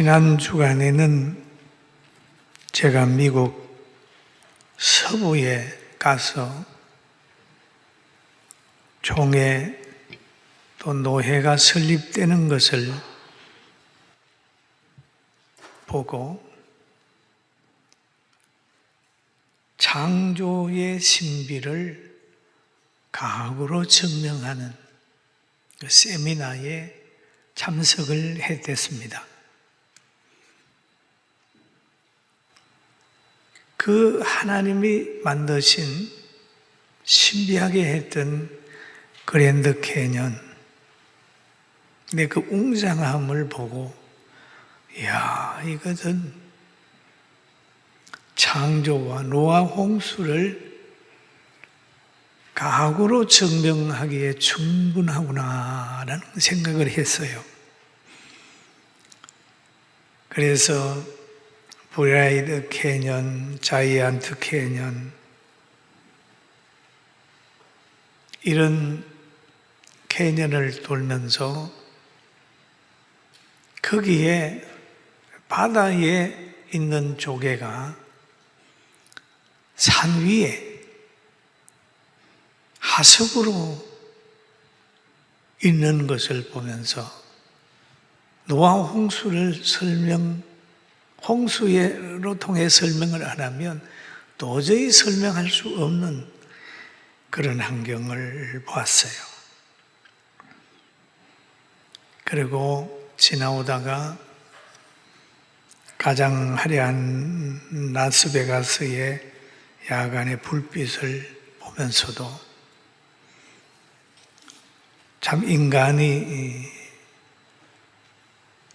지난 주간에는 제가 미국 서부에 가서 종회 또 노회가 설립되는 것을 보고 창조의 신비를 과학으로 증명하는 그 세미나에 참석을 했습니다. 그 하나님이 만드신 신비하게 했던 그랜드 캐년, 근데 그 웅장함을 보고, 이야, 이것은 창조와 노아 홍수를 과학으로 증명하기에 충분하구나라는 생각을 했어요. 그래서 브라이드 캐년, 자이언트 캐년, 이런 캐년을 돌면서 거기에 바다에 있는 조개가 산 위에 하석으로 있는 것을 보면서 노아 홍수를 홍수로 통해 설명을 안 하면 도저히 설명할 수 없는 그런 환경을 보았어요. 그리고 지나오다가 가장 화려한 라스베가스의 야간의 불빛을 보면서도 참 인간이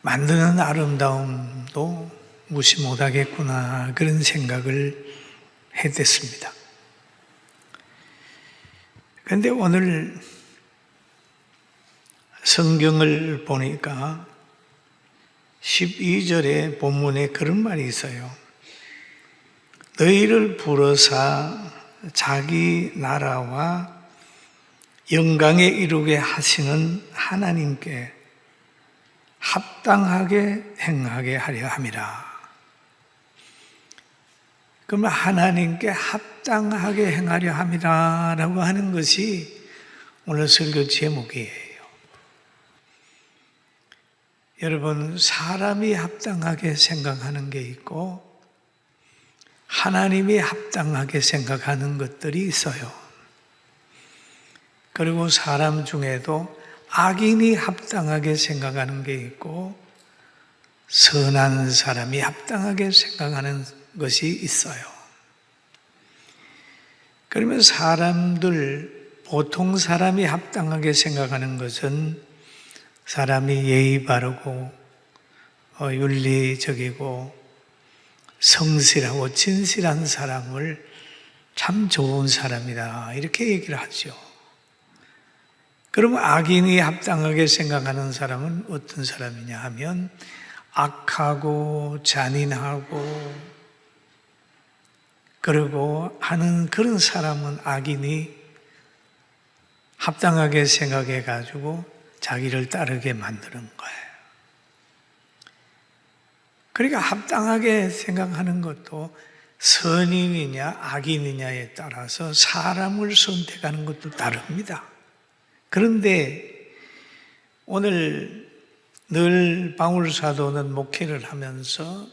만드는 아름다움도 무시 못하겠구나, 그런 생각을 했습니다. 그런데 오늘 성경을 보니까 12절에 본문에 그런 말이 있어요. 너희를 부르사 자기 나라와 영광에 이루게 하시는 하나님께 합당하게 행하게 하려 함이라. 그러면 하나님께 합당하게 행하려 함이라 라고 하는 것이 오늘 설교 제목이에요. 여러분, 사람이 합당하게 생각하는 게 있고 하나님이 합당하게 생각하는 것들이 있어요. 그리고 사람 중에도 악인이 합당하게 생각하는 게 있고 선한 사람이 합당하게 생각하는 것이 있어요. 그러면 보통 사람이 합당하게 생각하는 것은 사람이 예의 바르고 윤리적이고 성실하고 진실한 사람을 참 좋은 사람이다, 이렇게 얘기를 하죠. 그러면 악인이 합당하게 생각하는 사람은 어떤 사람이냐 하면 악하고 잔인하고 그리고 하는 그런 사람은 악인이 합당하게 생각해 가지고 자기를 따르게 만드는 거예요. 그러니까 합당하게 생각하는 것도 선인이냐 악인이냐에 따라서 사람을 선택하는 것도 다릅니다. 그런데 오늘 늘 바울사도는 목회를 하면서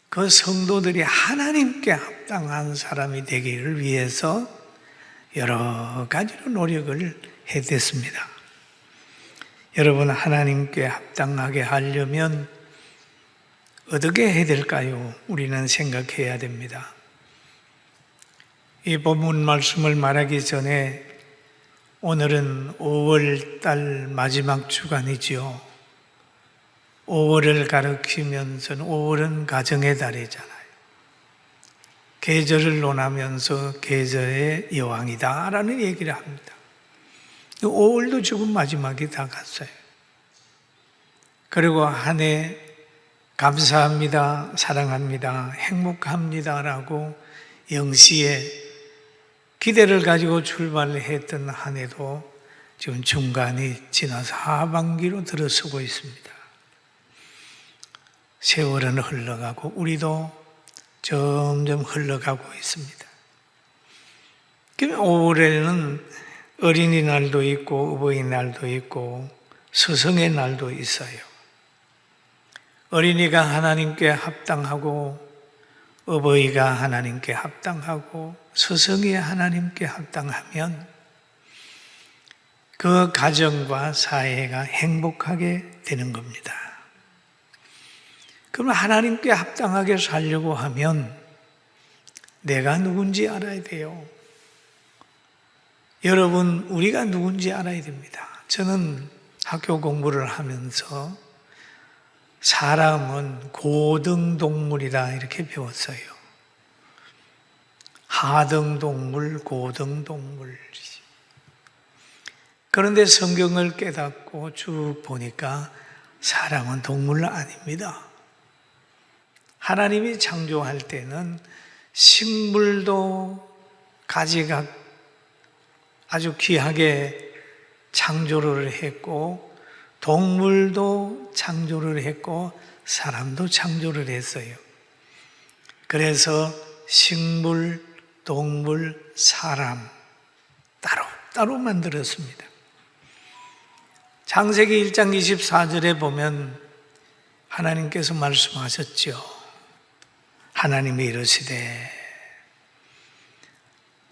그 성도들이 하나님께 합당한 사람이 되기를 위해서 여러 가지로 노력을 했습니다. 여러분, 하나님께 합당하게 하려면 어떻게 해야 될까요? 우리는 생각해야 됩니다. 이 본문 말씀을 말하기 전에 오늘은 5월 달 마지막 주간이지요. 5월을 가리키면서는 5월은 가정의 달이잖아요. 계절을 논하면서 계절의 여왕이다라는 얘기를 합니다. 5월도 지금 마지막이 다 갔어요. 그리고 한 해 감사합니다, 사랑합니다, 행복합니다라고 영시에 기대를 가지고 출발을 했던 한 해도 지금 중간이 지나서 하반기로 들어서고 있습니다. 세월은 흘러가고 우리도 점점 흘러가고 있습니다. 그럼 5월에는 어린이날도 있고 어버이날도 있고 스승의 날도 있어요. 어린이가 하나님께 합당하고 어버이가 하나님께 합당하고 스승이 하나님께 합당하면 그 가정과 사회가 행복하게 되는 겁니다. 그럼 하나님께 합당하게 살려고 하면 내가 누군지 알아야 돼요. 여러분, 우리가 누군지 알아야 됩니다. 저는 학교 공부를 하면서 사람은 고등동물이다 이렇게 배웠어요. 하등동물, 고등동물. 그런데 성경을 깨닫고 쭉 보니까 사람은 동물 아닙니다. 하나님이 창조할 때는 식물도 가지각 아주 귀하게 창조를 했고 동물도 창조를 했고 사람도 창조를 했어요. 그래서 식물, 동물, 사람 따로 만들었습니다. 창세기 1장 24절에 보면 하나님께서 말씀하셨죠. 하나님이 이르시되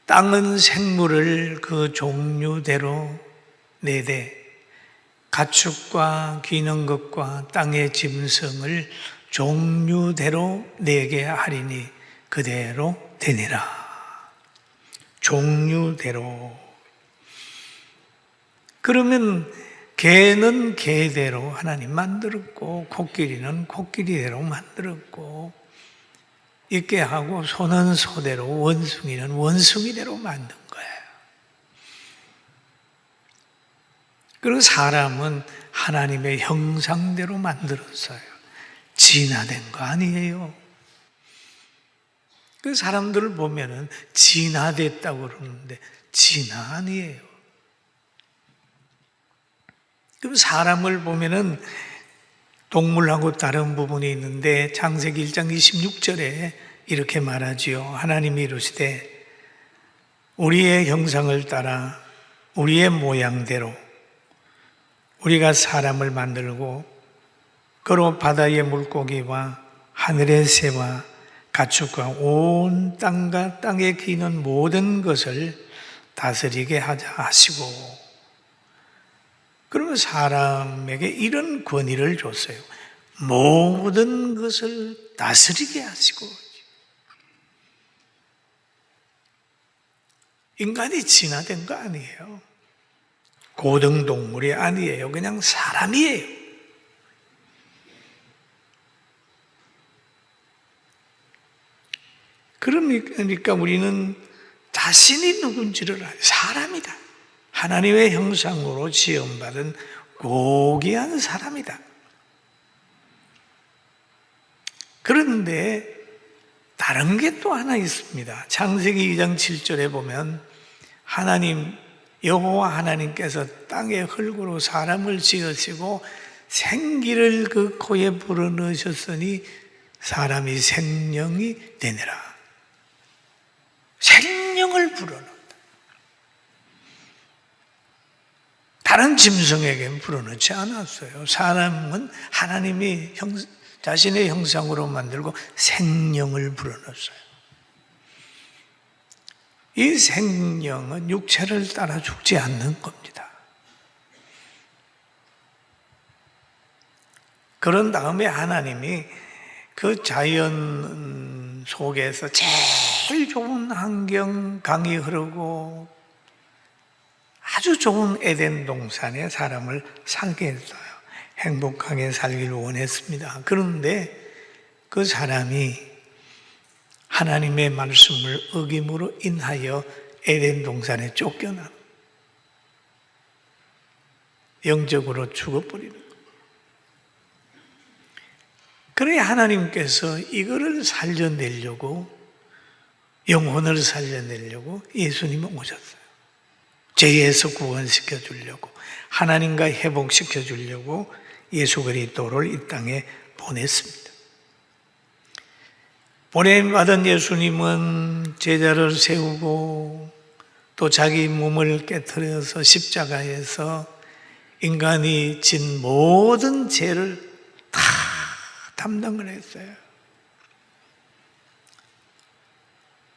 땅은 생물을 그 종류대로 내되 가축과 기는 것과 땅의 짐승을 종류대로 내게 하리니 그대로 되니라. 종류대로. 그러면 개는 개대로 하나님 만들었고 코끼리는 코끼리대로 만들었고 있게 하고 소는 소대로 원숭이는 원숭이대로 만든 거예요. 그리고 사람은 하나님의 형상대로 만들었어요. 진화된 거 아니에요. 그 사람들을 보면은 진화됐다고 그러는데 진화 아니에요. 그럼 사람을 보면은 동물하고 다른 부분이 있는데 창세기 1장 26절에 이렇게 말하지요. 하나님이 이르시되 우리의 형상을 따라 우리의 모양대로 우리가 사람을 만들고 그로 바다의 물고기와 하늘의 새와 가축과 온 땅과 땅에 기는 모든 것을 다스리게 하자 하시고 그러면 사람에게 이런 권위를 줬어요. 모든 것을 다스리게 하시고 인간이 진화된 거 아니에요. 고등동물이 아니에요. 그냥 사람이에요. 그러니까 우리는 자신이 누군지를 알아요. 사람이다. 하나님의 형상으로 지음받은 고귀한 사람이다. 그런데 다른 게 또 하나 있습니다. 창세기 2장 7절에 보면 하나님 여호와 하나님께서 땅의 흙으로 사람을 지으시고 생기를 그 코에 불어넣으셨으니 사람이 생명이 되느라. 생명을 불어넣는다. 다른 짐승에게는 불어넣지 않았어요. 사람은 하나님이 자신의 형상으로 만들고 생명을 불어넣었어요. 이 생명은 육체를 따라 죽지 않는 겁니다. 그런 다음에 하나님이 그 자연 속에서 제일 좋은 환경, 강이 흐르고 아주 좋은 에덴 동산에 사람을 살게 했어요. 행복하게 살기를 원했습니다. 그런데 그 사람이 하나님의 말씀을 어김으로 인하여 에덴 동산에 쫓겨나 영적으로 죽어버리는 거예요. 그래 하나님께서 이거를 살려내려고 영혼을 살려내려고 예수님이 오셨어요. 죄에서 구원시켜 주려고 하나님과 회복시켜 주려고 예수 그리스도를 이 땅에 보냈습니다. 보냄받은 예수님은 제자를 세우고 또 자기 몸을 깨트려서 십자가에서 인간이 진 모든 죄를 다 담당을 했어요.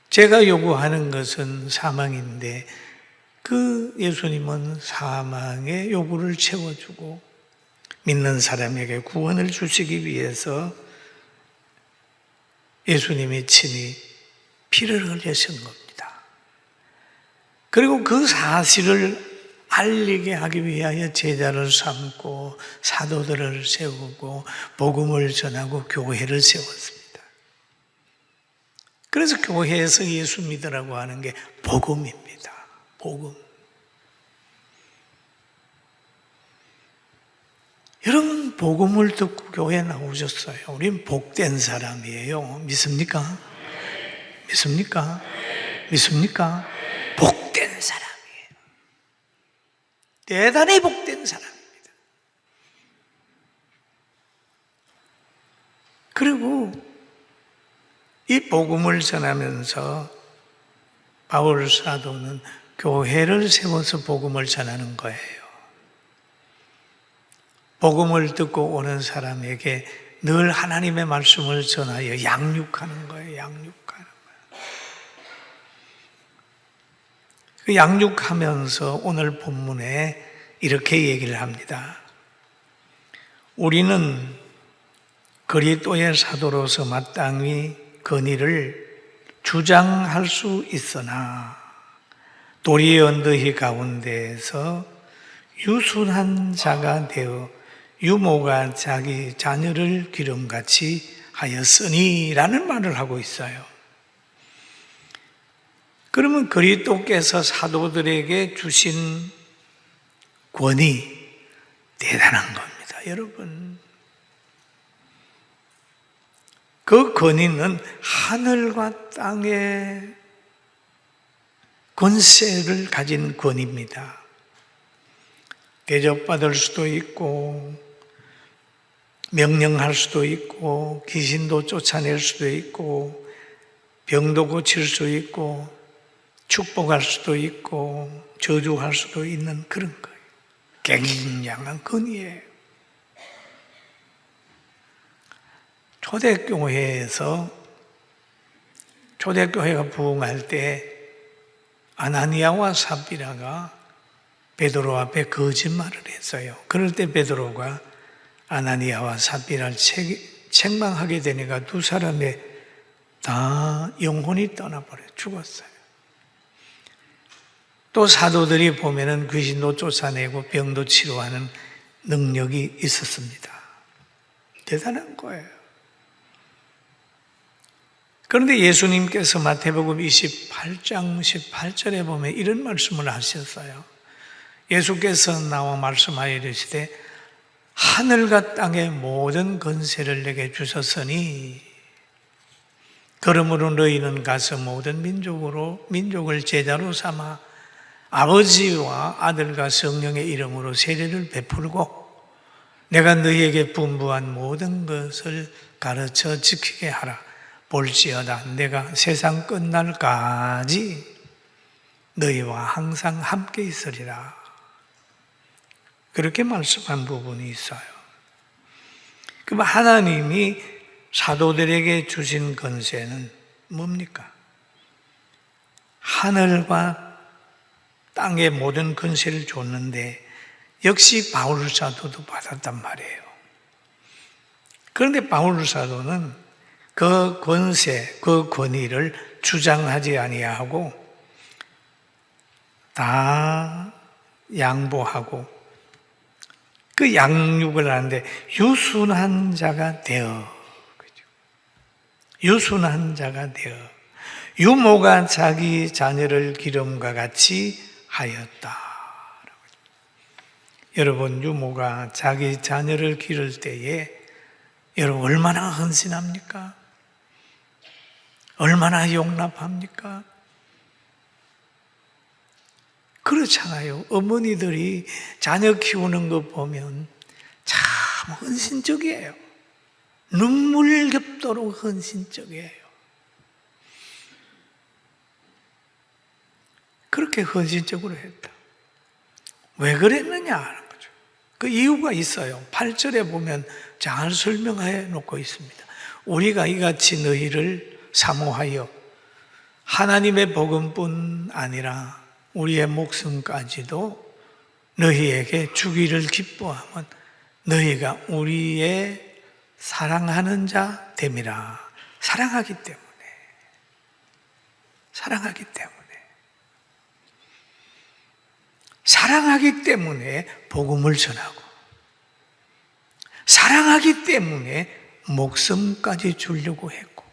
제가 요구하는 것은 사망인데 그 예수님은 사망의 요구를 채워주고 믿는 사람에게 구원을 주시기 위해서 예수님이 친히 피를 흘리신 겁니다. 그리고 그 사실을 알리게 하기 위하여 제자를 삼고 사도들을 세우고 복음을 전하고 교회를 세웠습니다. 그래서 교회에서 예수 믿으라고 하는 게 복음입니다. 복음. 여러분, 복음을 듣고 교회에 나오셨어요. 우린 복된 사람이에요. 믿습니까? 믿습니까? 믿습니까? 복된 사람이에요. 대단히 복된 사람입니다. 그리고 이 복음을 전하면서 바울 사도는 교회를 세워서 복음을 전하는 거예요. 복음을 듣고 오는 사람에게 늘 하나님의 말씀을 전하여 양육하는 거예요. 양육하는 거예요. 그 양육하면서 오늘 본문에 이렇게 얘기를 합니다. 우리는 그리스도의 사도로서 마땅히 건의를 주장할 수 있으나 도리의 언더희 가운데에서 유순한 자가 되어 유모가 자기 자녀를 기름같이 하였으니 라는 말을 하고 있어요. 그러면 그리스도께서 사도들에게 주신 권위 대단한 겁니다. 여러분, 그 권위는 하늘과 땅의 권세를 가진 권위입니다. 대접받을 수도 있고 명령할 수도 있고 귀신도 쫓아낼 수도 있고 병도 고칠 수 있고 축복할 수도 있고 저주할 수도 있는 그런 거예요. 굉장한 권위예요. 초대교회가 부흥할 때 아나니아와 삽비라가 베드로 앞에 거짓말을 했어요. 그럴 때 베드로가 아나니아와 삽비라를 책망하게 되니까 두 사람의 다 영혼이 떠나버려 죽었어요. 또 사도들이 보면은 귀신도 쫓아내고 병도 치료하는 능력이 있었습니다. 대단한 거예요. 그런데 예수님께서 마태복음 28장 18절에 보면 이런 말씀을 하셨어요. 예수께서 나와 말씀하여 이르시되 하늘과 땅의 모든 권세를 내게 주셨으니 그러므로 너희는 가서 모든 민족을 제자로 삼아 아버지와 아들과 성령의 이름으로 세례를 베풀고 내가 너희에게 분부한 모든 것을 가르쳐 지키게 하라. 볼지어다 내가 세상 끝날까지 너희와 항상 함께 있으리라. 그렇게 말씀한 부분이 있어요. 그럼 하나님이 사도들에게 주신 권세는 뭡니까? 하늘과 땅의 모든 권세를 줬는데 역시 바울 사도도 받았단 말이에요. 그런데 바울 사도는 그 권세, 그 권위를 주장하지 아니하고 다 양보하고 그 양육을 하는데 유순한 자가 되어, 유순한 자가 되어 유모가 자기 자녀를 기름과 같이 하였다. 여러분, 유모가 자기 자녀를 기를 때에 여러분 얼마나 헌신합니까? 얼마나 용납합니까? 그렇잖아요. 어머니들이 자녀 키우는 거 보면 참 헌신적이에요. 눈물겹도록 헌신적이에요. 그렇게 헌신적으로 했다. 왜 그랬느냐 하는 거죠. 그 이유가 있어요. 8절에 보면 잘 설명해 놓고 있습니다. 우리가 이같이 너희를 사모하여 하나님의 복음뿐 아니라 우리의 목숨까지도 너희에게 주기를 기뻐하면 너희가 우리의 사랑하는 자 됨이라. 사랑하기 때문에 복음을 전하고, 사랑하기 때문에 목숨까지 주려고 했고,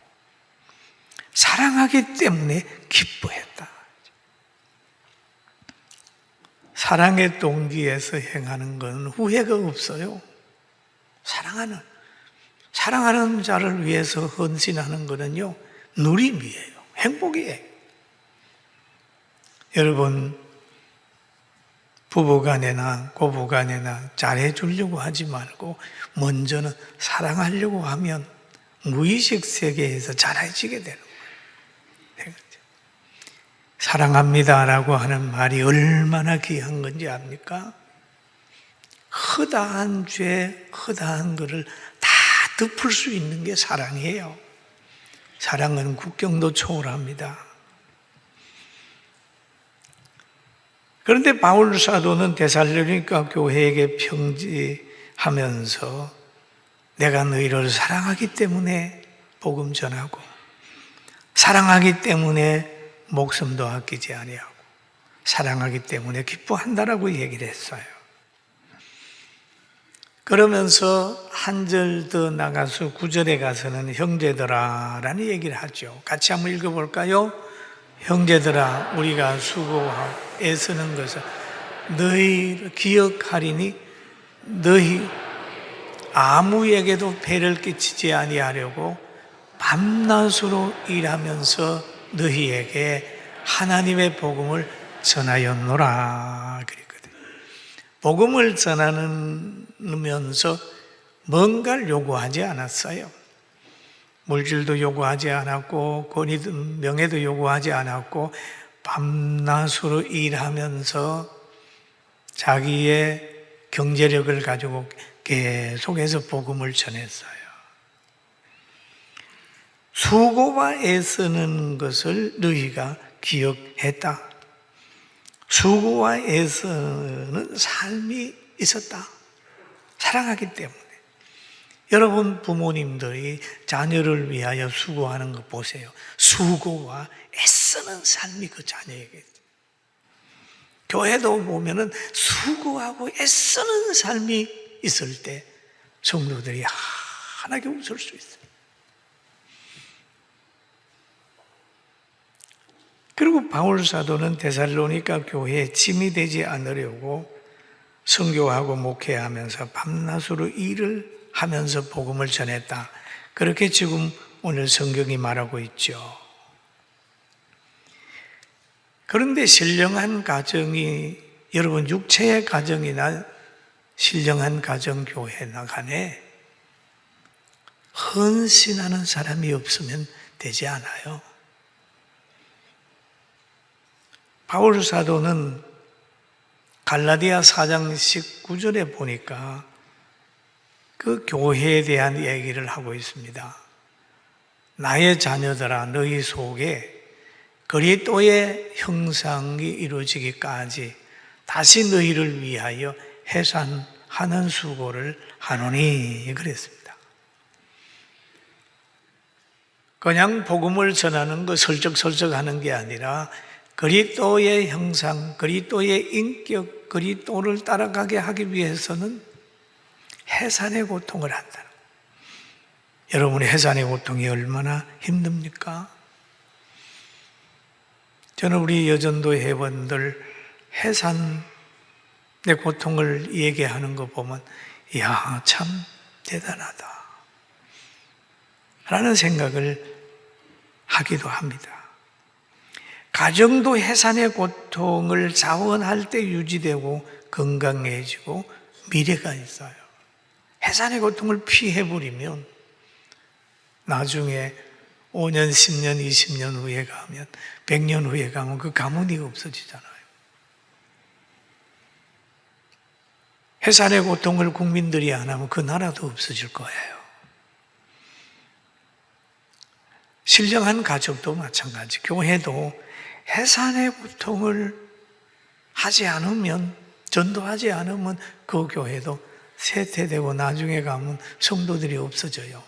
사랑하기 때문에 기뻐했다. 사랑의 동기에서 행하는 것은 후회가 없어요. 사랑하는 자를 위해서 헌신하는 것은요, 누림이에요. 행복이에요. 여러분, 부부간에나 고부간에나 잘해주려고 하지 말고 먼저는 사랑하려고 하면 무의식 세계에서 잘해지게 되는 거예요. 사랑합니다라고 하는 말이 얼마나 귀한 건지 압니까? 허다한 죄, 허다한 것을 다 덮을 수 있는 게 사랑이에요. 사랑은 국경도 초월합니다. 그런데 바울 사도는 데살로니가 교회에게 편지하면서 내가 너희를 사랑하기 때문에 복음 전하고, 사랑하기 때문에 목숨도 아끼지 아니하고, 사랑하기 때문에 기뻐한다라고 얘기를 했어요. 그러면서 한 절 더 나가서 9절에 가서는 형제들아 라는 얘기를 하죠. 같이 한번 읽어볼까요? 형제들아, 우리가 수고하고 애쓰는 것을 너희 기억하리니 너희 아무에게도 배를 끼치지 아니하려고 밤낮으로 일하면서 너희에게 하나님의 복음을 전하였노라 그랬거든요. 복음을 전하면서 뭔가를 요구하지 않았어요. 물질도 요구하지 않았고 권위도 명예도 요구하지 않았고 밤낮으로 일하면서 자기의 경제력을 가지고 계속해서 복음을 전했어요. 수고와 애쓰는 것을 너희가 기억했다. 수고와 애쓰는 삶이 있었다. 사랑하기 때문에. 여러분 부모님들이 자녀를 위하여 수고하는 거 보세요. 수고와 애쓰는 삶이 그 자녀에게. 교회도 보면은 수고하고 애쓰는 삶이 있을 때 성도들이 환하게 웃을 수 있어요. 그리고 바울 사도는 데살로니가 교회에 짐이 되지 않으려고 선교하고 목회하면서 밤낮으로 일을 하면서 복음을 전했다. 그렇게 지금 오늘 성경이 말하고 있죠. 그런데 신령한 가정이, 여러분 육체의 가정이나 신령한 가정 교회나 간에 헌신하는 사람이 없으면 되지 않아요. 바울 사도는 갈라디아 4장 19절에 보니까 그 교회에 대한 얘기를 하고 있습니다. 나의 자녀들아, 너희 속에 그리스도의 형상이 이루어지기까지 다시 너희를 위하여 해산하는 수고를 하노니 그랬습니다. 그냥 복음을 전하는 거 설적설적 하는 게 아니라 그리스도의 형상, 그리스도의 인격, 그리스도를 따라가게 하기 위해서는 해산의 고통을 한다는 거예요. 여러분의 해산의 고통이 얼마나 힘듭니까? 저는 우리 여전도 회원들 해산의 고통을 얘기하는 거 보면 이야, 참 대단하다 라는 생각을 하기도 합니다. 가정도 해산의 고통을 자원할 때 유지되고 건강해지고 미래가 있어요. 해산의 고통을 피해버리면 나중에 5년, 10년, 20년 후에 가면, 100년 후에 가면 그 가문이 없어지잖아요. 해산의 고통을 국민들이 안 하면 그 나라도 없어질 거예요. 신령한 가족도 마찬가지, 교회도 해산의 고통을 하지 않으면, 전도하지 않으면 그 교회도 쇠퇴되고 나중에 가면 성도들이 없어져요.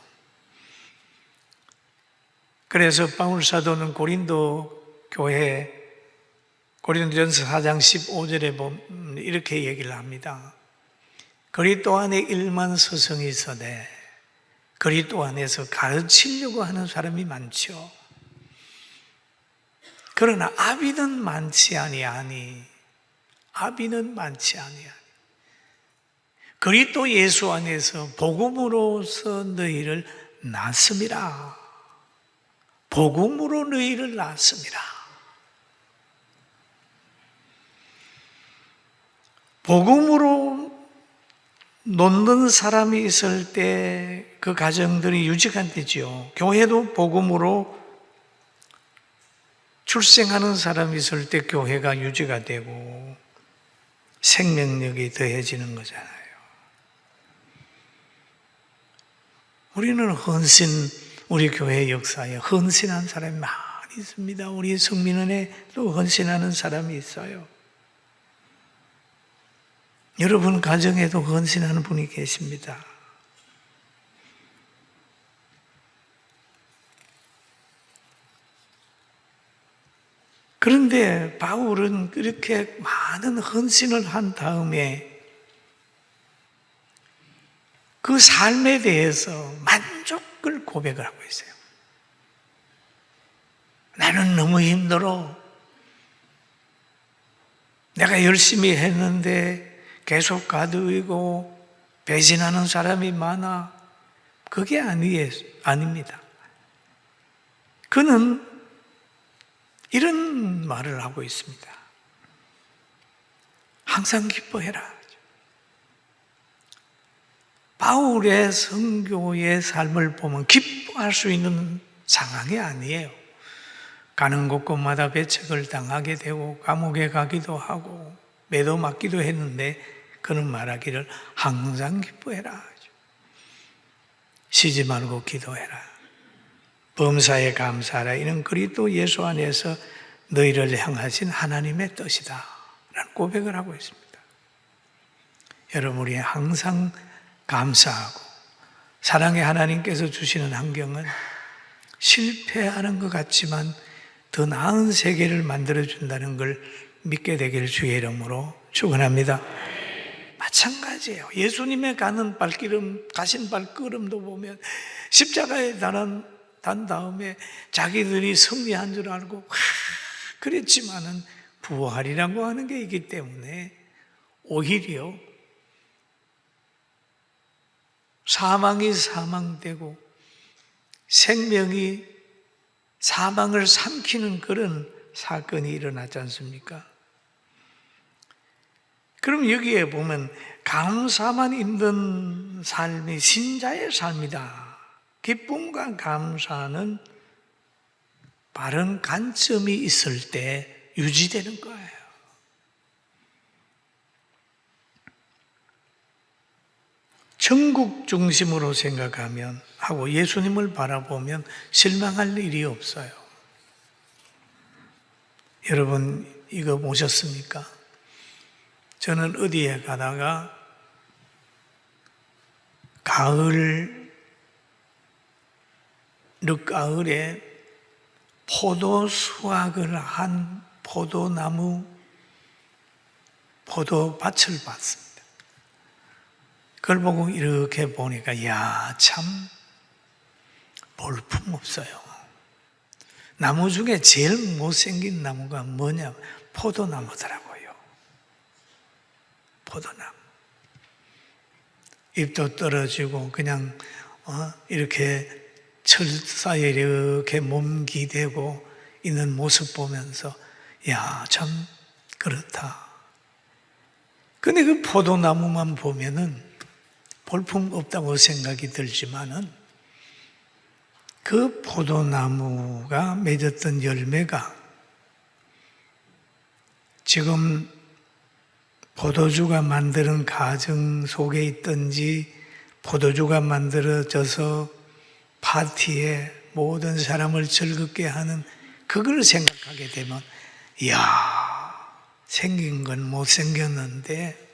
그래서 바울 사도는 고린도 교회, 고린도전서 4장 15절에 보면 이렇게 얘기를 합니다. 그리스도 안에 1만 서성이 있어되 그리스도 안에서 가르치려고 하는 사람이 많죠. 그러나 아비는 많지 아니하니, 아비는 많지 아니하니 그리스도 예수 안에서 복음으로서 너희를 낳았음이라. 복음으로 너희를 낳았음이라. 복음으로 놓는 사람이 있을 때 그 가정들이 유지가 되죠. 교회도 복음으로 출생하는 사람이 있을 때 교회가 유지가 되고 생명력이 더해지는 거잖아요. 우리는 우리 교회 역사에 헌신한 사람이 많이 있습니다. 우리 성민은혜도 헌신하는 사람이 있어요. 여러분 가정에도 헌신하는 분이 계십니다. 그런데 바울은 그렇게 많은 헌신을 한 다음에 그 삶에 대해서 만족을 고백을 하고 있어요. 나는 너무 힘들어. 내가 열심히 했는데 계속 가두이고 배신하는 사람이 많아. 그게 아닙니다. 그는 이런 말을 하고 있습니다. 항상 기뻐해라. 바울의 선교의 삶을 보면 기뻐할 수 있는 상황이 아니에요. 가는 곳곳마다 배척을 당하게 되고 감옥에 가기도 하고 매도 맞기도 했는데 그는 말하기를 항상 기뻐해라. 쉬지 말고 기도해라. 범사에 감사하라. 이는 그리스도 예수 안에서 너희를 향하신 하나님의 뜻이다 라는 고백을 하고 있습니다. 여러분, 우리 항상 감사하고 사랑의 하나님께서 주시는 환경은 실패하는 것 같지만 더 나은 세계를 만들어준다는 걸 믿게 되기를 주의 이름으로 축원합니다. 마찬가지예요. 예수님의 가신 발걸음도 보면 십자가에 단 다음에 자기들이 승리한 줄 알고 그랬지만은 부활이라고 하는 게 있기 때문에 오히려 사망이 사망되고 생명이 사망을 삼키는 그런 사건이 일어나지 않습니까? 그럼 여기에 보면 감사만 있는 삶이 신자의 삶이다. 기쁨과 감사는 바른 관점이 있을 때 유지되는 거예요. 천국 중심으로 생각하면 하고 예수님을 바라보면 실망할 일이 없어요. 여러분 이거 보셨습니까? 저는 어디에 가다가 늦가을에 포도 수확을 한 포도밭을 봤습니다. 그걸 보고 이렇게 보니까 참 볼품 없어요. 나무 중에 제일 못생긴 나무가 뭐냐? 포도나무더라고요. 포도나무. 잎도 떨어지고 그냥 이렇게 철사에 이렇게 몸기대고 있는 모습 보면서 참 그렇다. 근데 그 포도나무만 보면은 볼품 없다고 생각이 들지만은 그 포도나무가 맺었던 열매가 지금 포도주가 만드는 과정 속에 있든지 포도주가 만들어져서 파티에 모든 사람을 즐겁게 하는 그걸 생각하게 되면 이야, 생긴 건 못생겼는데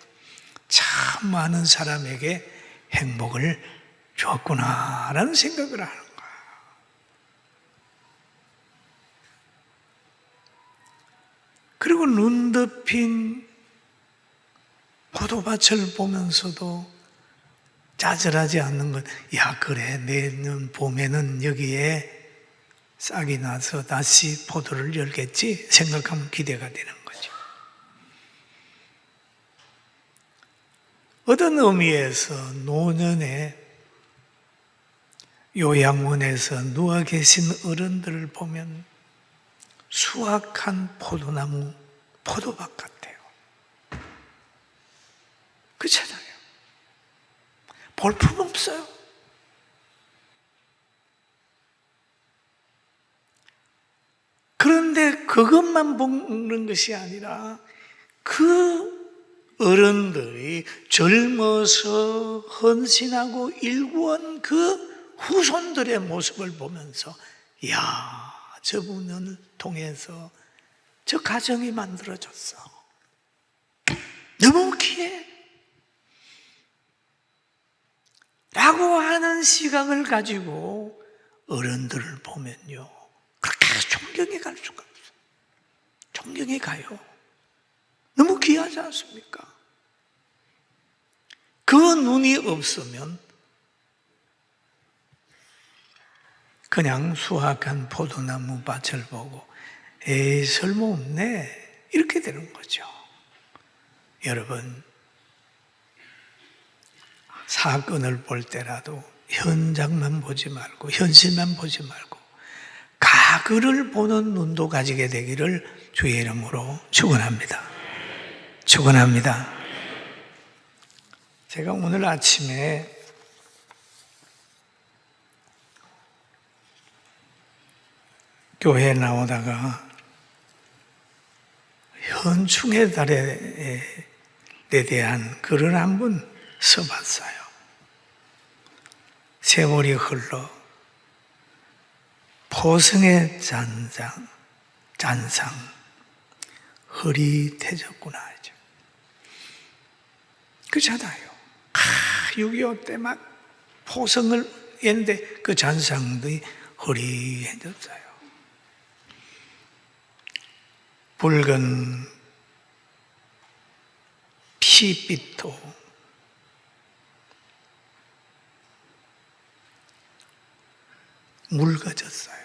참 많은 사람에게 행복을 줬구나라는 생각을 하는 거예요. 그리고 눈 덮인 포도밭을 보면서도 짜증하지 않는 것, 야, 그래, 내년 봄에는 여기에 싹이 나서 다시 포도를 열겠지 생각하면 기대가 되는 거죠. 어떤 의미에서 노년에 요양원에서 누워 계신 어른들을 보면 수확한 포도나무, 포도밭 같아요. 그렇잖아요. 볼품 없어요. 그런데 그것만 보는 것이 아니라 그 어른들이 젊어서 헌신하고 일구한 그 후손들의 모습을 보면서 이야, 저분을 통해서 저 가정이 만들어졌어. 너무 귀해. 라고 하는 시각을 가지고 어른들을 보면요, 그렇게 존경해 갈 수가 없어요. 존경해 가요. 너무 귀하지 않습니까? 그 눈이 없으면 그냥 수확한 포도나무 밭을 보고 에이, 쓸모없네, 이렇게 되는 거죠. 여러분, 사건을 볼 때라도 현장만 보지 말고 현실만 보지 말고 가그를 보는 눈도 가지게 되기를 주의 이름으로 축원합니다. 축원합니다. 제가 오늘 아침에 교회에 나오다가 현충의 달에 대한 글을 한번 써봤어요. 세월이 흘러 포승의 잔상 흐릿해졌구나 하죠. 그렇잖아요. 6.25 때 막 포승을 했는데 그 잔상들이 흐릿해졌어요. 붉은 피빛도 묽어졌어요.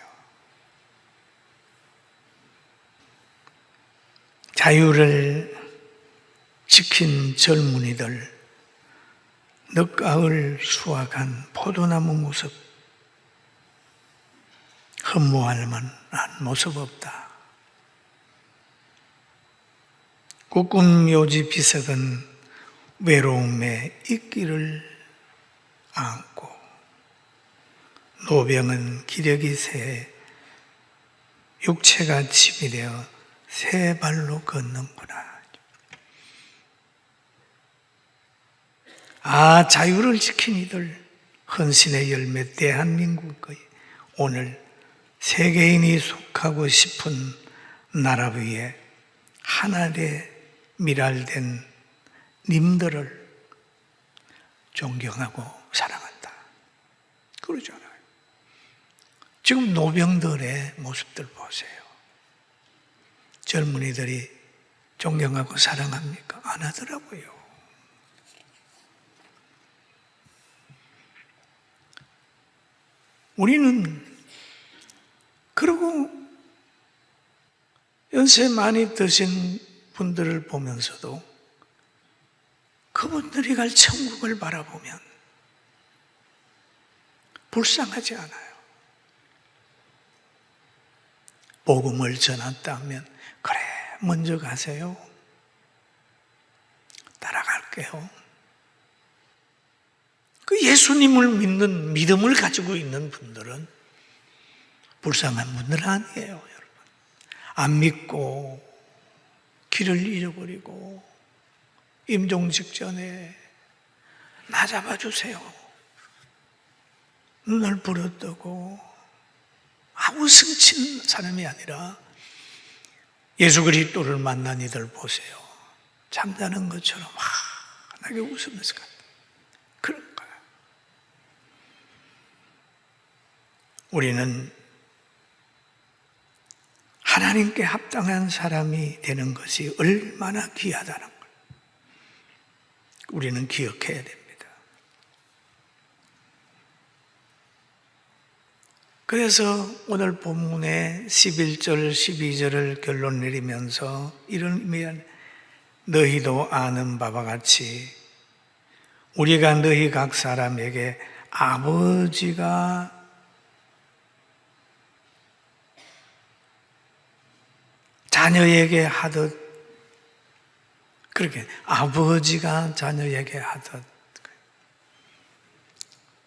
자유를 지킨 젊은이들, 늦가을 수확한 포도나무 모습, 흠모할 만한 모습 없다. 꾹꾹묘지 비석은 외로움에 있기를 안고 노병은 기력이 새 육체가 짐이 되어 새 발로 걷는구나. 아, 자유를 지킨 이들, 헌신의 열매 대한민국의 오늘 세계인이 속하고 싶은 나라 위에 하늘에 밀알된 님들을 존경하고 사랑한다. 그러잖아요. 지금 노병들의 모습들 보세요. 젊은이들이 존경하고 사랑합니까? 안 하더라고요. 우리는 그리고 연세 많이 드신 분들을 보면서도 그분들이 갈 천국을 바라보면 불쌍하지 않아요. 복음을 전한다면 그래, 먼저 가세요. 따라갈게요. 그 예수님을 믿는 믿음을 가지고 있는 분들은 불쌍한 분들 아니에요, 여러분. 안 믿고 길을 잃어버리고 임종 직전에 나 잡아주세요. 눈을 부릅뜨고 아무 승친 사람이 아니라 예수 그리스도를 만난 이들 보세요. 잠자는 것처럼 환하게 웃으면서 간다. 그런 거야. 우리는 하나님께 합당한 사람이 되는 것이 얼마나 귀하다는 걸 우리는 기억해야 됩니다. 그래서 오늘 본문의 11절, 12절을 결론 내리면서 이런 의미는 너희도 아는 바와 같이 우리가 너희 각 사람에게 아버지가 자녀에게 하듯 그렇게 아버지가 자녀에게 하듯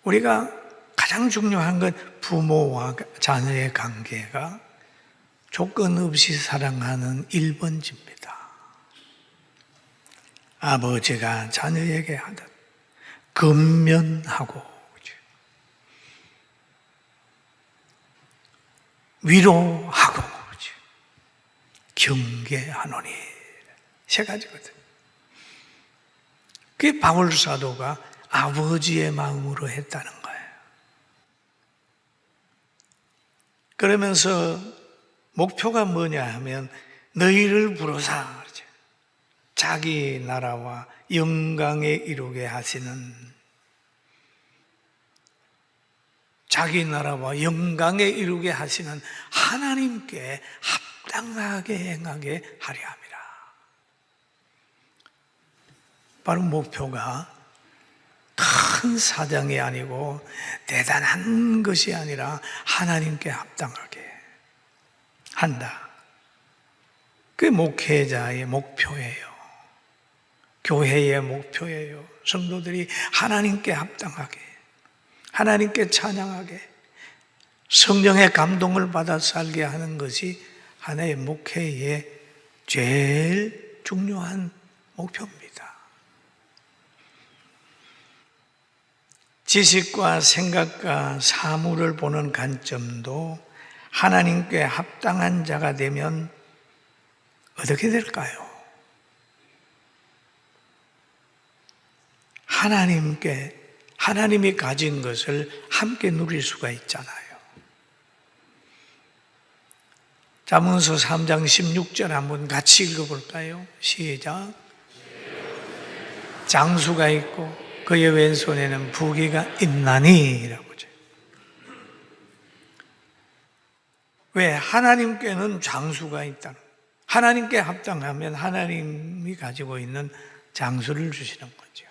우리가 가장 중요한 건 부모와 자녀의 관계가 조건 없이 사랑하는 1번지입니다. 아버지가 자녀에게 하듯 근면하고 위로하고 경계하노니 세 가지거든. 그게 바울 사도가 아버지의 마음으로 했다는 거예요. 그러면서 목표가 뭐냐 하면 너희를 부르사 자기 나라와 영광에 이루게 하시는 자기 나라와 영광에 이루게 하시는 하나님께 합당하게 행하게 하려 합니다. 바로 목표가 큰 사장이 아니고 대단한 것이 아니라 하나님께 합당하게 한다. 그게 목회자의 목표예요. 교회의 목표예요. 성도들이 하나님께 합당하게, 하나님께 찬양하게, 성령의 감동을 받아 살게 하는 것이 하나의 목회의 제일 중요한 목표입니다. 지식과 생각과 사물을 보는 관점도 하나님께 합당한 자가 되면 어떻게 될까요? 하나님이 가진 것을 함께 누릴 수가 있잖아요. 잠언서 3장 16절 한번 같이 읽어볼까요? 시작. 장수가 있고 그의 왼손에는 부귀가 있나니 라고 하죠. 왜? 하나님께는 장수가 있다는 거예요. 하나님께 합당하면 하나님이 가지고 있는 장수를 주시는 거죠.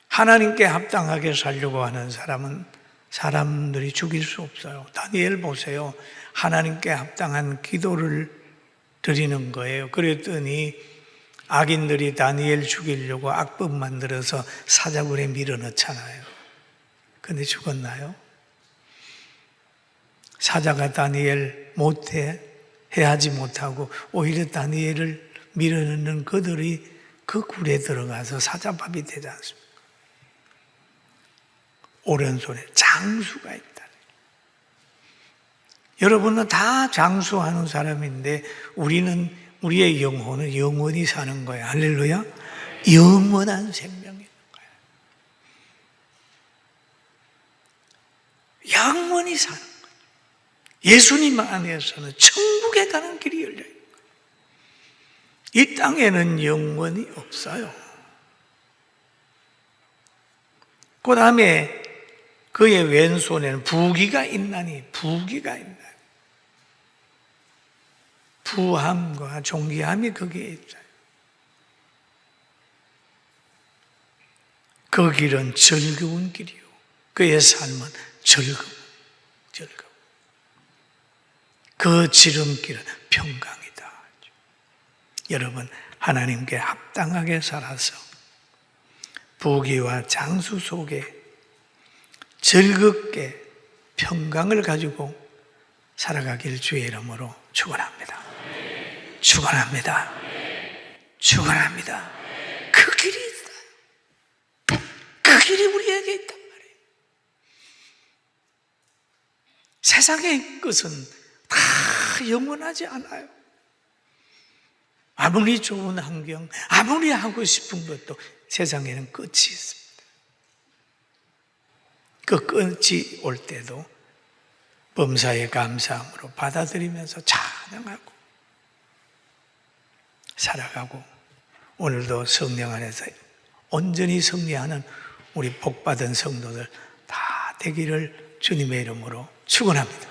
하나님께 합당하게 살려고 하는 사람은 사람들이 죽일 수 없어요. 다니엘 보세요. 하나님께 합당한 기도를 드리는 거예요. 그랬더니 악인들이 다니엘 죽이려고 악법 만들어서 사자굴에 밀어넣잖아요. 근데 죽었나요? 사자가 다니엘 해하지 못하고 오히려 다니엘을 밀어넣는 그들이 그 굴에 들어가서 사자밥이 되지 않습니까? 오른손에 장수가 있다. 여러분은 다 장수하는 사람인데 우리의 영혼은 영원히 사는 거예요. 할렐루야. 영원한 생명이 있는 거예요. 영원히 사는 거예요. 예수님 안에서는 천국에 가는 길이 열려 있는 거예요. 이 땅에는 영원히 없어요. 그 다음에 그의 왼손에는 부귀가 있나니 부귀가 있나니 부함과 존귀함이 거기에 있어요. 그 길은 즐거운 길이요. 그의 삶은 즐거움. 그 지름길은 평강이다. 여러분, 하나님께 합당하게 살아서 부귀와 장수 속에 즐겁게 평강을 가지고 살아가길 주의 이름으로 축원합니다. 축원합니다. 축원합니다. 그 길이 있어요. 그 길이 우리에게 있단 말이에요. 세상의 것은 다 영원하지 않아요. 아무리 좋은 환경, 아무리 하고 싶은 것도 세상에는 끝이 있습니다. 그 끝이 올 때도 범사에 감사함으로 받아들이면서 찬양하고 살아가고, 오늘도 성령 안에서 온전히 승리하는 우리 복받은 성도들 다 되기를 주님의 이름으로 축원합니다.